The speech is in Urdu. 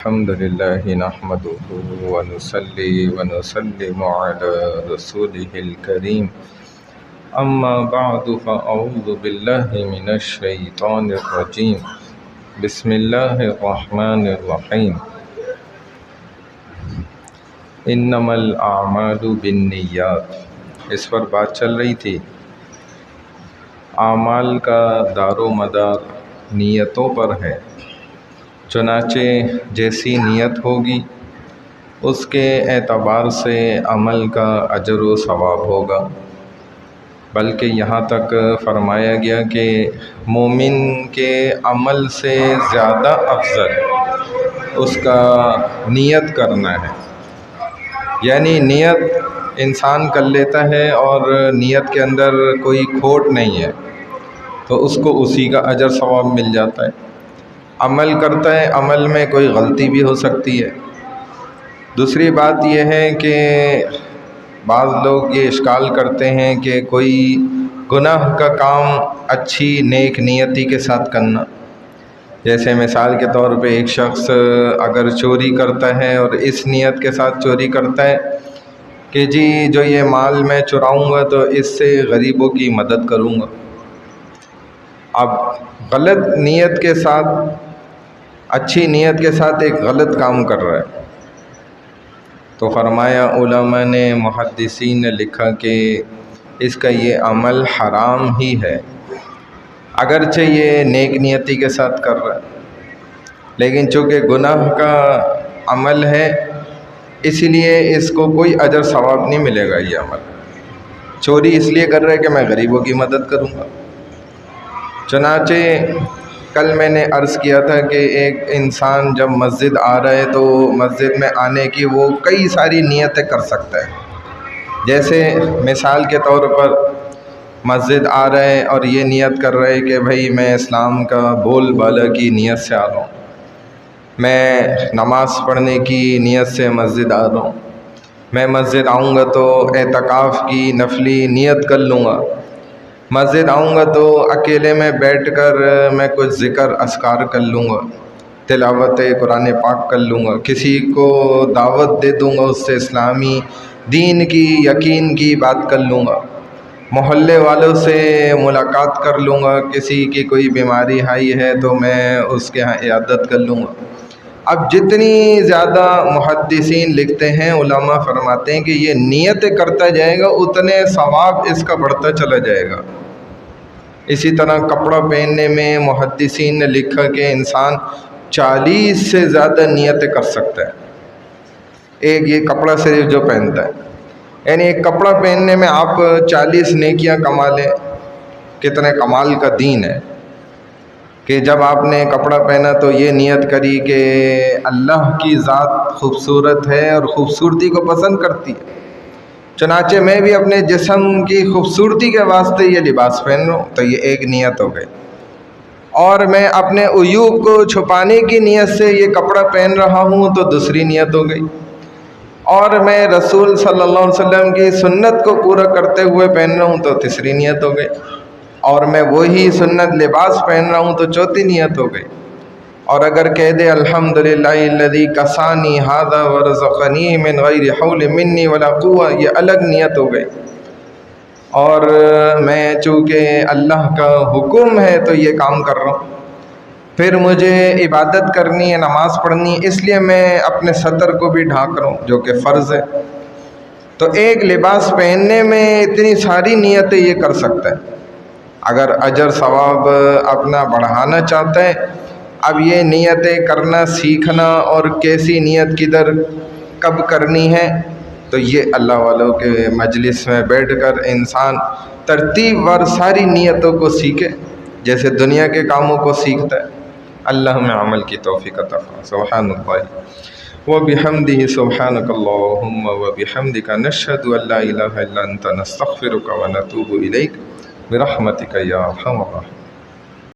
الحمد لله نحمده ونصلي ونسلم على رسوله الكريم أما بعد فأعوذ بالله من الشيطان الرجيم بسم الله الرحمن الرحيم انما الاعمال بالنیات۔ اس پر بات چل رہی تھی اعمال کا دار و مدار نیتوں پر ہے، چنانچہ جیسی نیت ہوگی اس کے اعتبار سے عمل کا اجر و ثواب ہوگا۔ بلکہ یہاں تک فرمایا گیا کہ مومن کے عمل سے زیادہ افضل اس کا نیت کرنا ہے، یعنی نیت انسان کر لیتا ہے اور نیت کے اندر کوئی کھوٹ نہیں ہے تو اس کو اسی کا اجر ثواب مل جاتا ہے۔ عمل کرتا ہے، عمل میں کوئی غلطی بھی ہو سکتی ہے۔ دوسری بات یہ ہے کہ بعض لوگ یہ اشکال کرتے ہیں کہ کوئی گناہ کا کام اچھی نیک نیتی کے ساتھ کرنا، جیسے مثال کے طور پہ ایک شخص اگر چوری کرتا ہے اور اس نیت کے ساتھ چوری کرتا ہے کہ جی جو یہ مال میں چراؤں گا تو اس سے غریبوں کی مدد کروں گا، اب غلط نیت کے ساتھ، اچھی نیت کے ساتھ ایک غلط کام کر رہا ہے، تو فرمایا علماء نے، محدثین نے لکھا کہ اس کا یہ عمل حرام ہی ہے، اگرچہ یہ نیک نیتی کے ساتھ کر رہا ہے لیکن چونکہ گناہ کا عمل ہے اسی لیے اس کو کوئی اجر ثواب نہیں ملے گا۔ یہ عمل چوری اس لیے کر رہا ہے کہ میں غریبوں کی مدد کروں گا۔ چنانچہ کل میں نے عرض کیا تھا کہ ایک انسان جب مسجد آ رہا ہے تو مسجد میں آنے کی وہ کئی ساری نیتیں کر سکتا ہے، جیسے مثال کے طور پر مسجد آ رہا ہے اور یہ نیت کر رہے کہ بھئی میں اسلام کا بول بالا کی نیت سے آ رہا ہوں، میں نماز پڑھنے کی نیت سے مسجد آ رہا ہوں، میں مسجد آؤں گا تو اعتکاف کی نفلی نیت کر لوں گا، مسجد آؤں گا تو اکیلے میں بیٹھ کر میں کچھ ذکر اذکار کر لوں گا، تلاوت قرآن پاک کر لوں گا، کسی کو دعوت دے دوں گا، اس سے اسلامی دین کی یقین کی بات کر لوں گا، محلے والوں سے ملاقات کر لوں گا، کسی کی کوئی بیماری آئی ہے تو میں اس کے ہاں عیادت کر لوں گا۔ اب جتنی زیادہ محدثین لکھتے ہیں، علماء فرماتے ہیں کہ یہ نیت کرتا جائے گا اتنے ثواب اس کا بڑھتا چلا جائے گا۔ اسی طرح کپڑا پہننے میں محدثین نے لکھا کہ انسان 40 سے زیادہ نیتیں کر سکتا ہے، ایک یہ کپڑا صرف جو پہنتا ہے، یعنی ایک کپڑا پہننے میں آپ 40 نیکیاں کما لیں۔ کتنے کمال کا دین ہے کہ جب آپ نے کپڑا پہنا تو یہ نیت کری کہ اللہ کی ذات خوبصورت ہے اور خوبصورتی کو پسند کرتی ہے، چنانچہ میں بھی اپنے جسم کی خوبصورتی کے واسطے یہ لباس پہن رہا ہوں، تو یہ ایک نیت ہو گئی، اور میں اپنے عیوب کو چھپانے کی نیت سے یہ کپڑا پہن رہا ہوں تو دوسری نیت ہو گئی، اور میں رسول صلی اللہ علیہ وسلم کی سنت کو پورا کرتے ہوئے پہن رہا ہوں تو تیسری نیت ہو گئی، اور میں وہی سنت لباس پہن رہا ہوں تو چوتھی نیت ہو گئی، اور اگر کہہ دے الحمدللہ الذی کسانی ھذا ورزقنی من غیر حول منی ولا قوہ، یہ الگ نیت ہو گئی، اور میں چونکہ اللہ کا حکم ہے تو یہ کام کر رہا ہوں، پھر مجھے عبادت کرنی ہے، نماز پڑھنی ہے، اس لیے میں اپنے سطر کو بھی ڈھانک رہا ہوں جو کہ فرض ہے۔ تو ایک لباس پہننے میں اتنی ساری نیتیں یہ کر سکتا ہے۔ اگر اجر ثواب اپنا بڑھانا چاہتا ہے، اب یہ نیتیں کرنا سیکھنا اور کیسی نیت کدھر کب کرنی ہے، تو یہ اللہ والوں کے مجلس میں بیٹھ کر انسان ترتیب وار ساری نیتوں کو سیکھے جیسے دنیا کے کاموں کو سیکھتا ہے۔ اللہ میں عمل کی توفیق عطا فرمائے۔ سبحان اللہ وبحمدہ، سبحانک اللہم وبحمدک، نشہد ان لا الہ الا انت، نستغفرک ونتوب الیک برحمتک یا ارحم الراحمین۔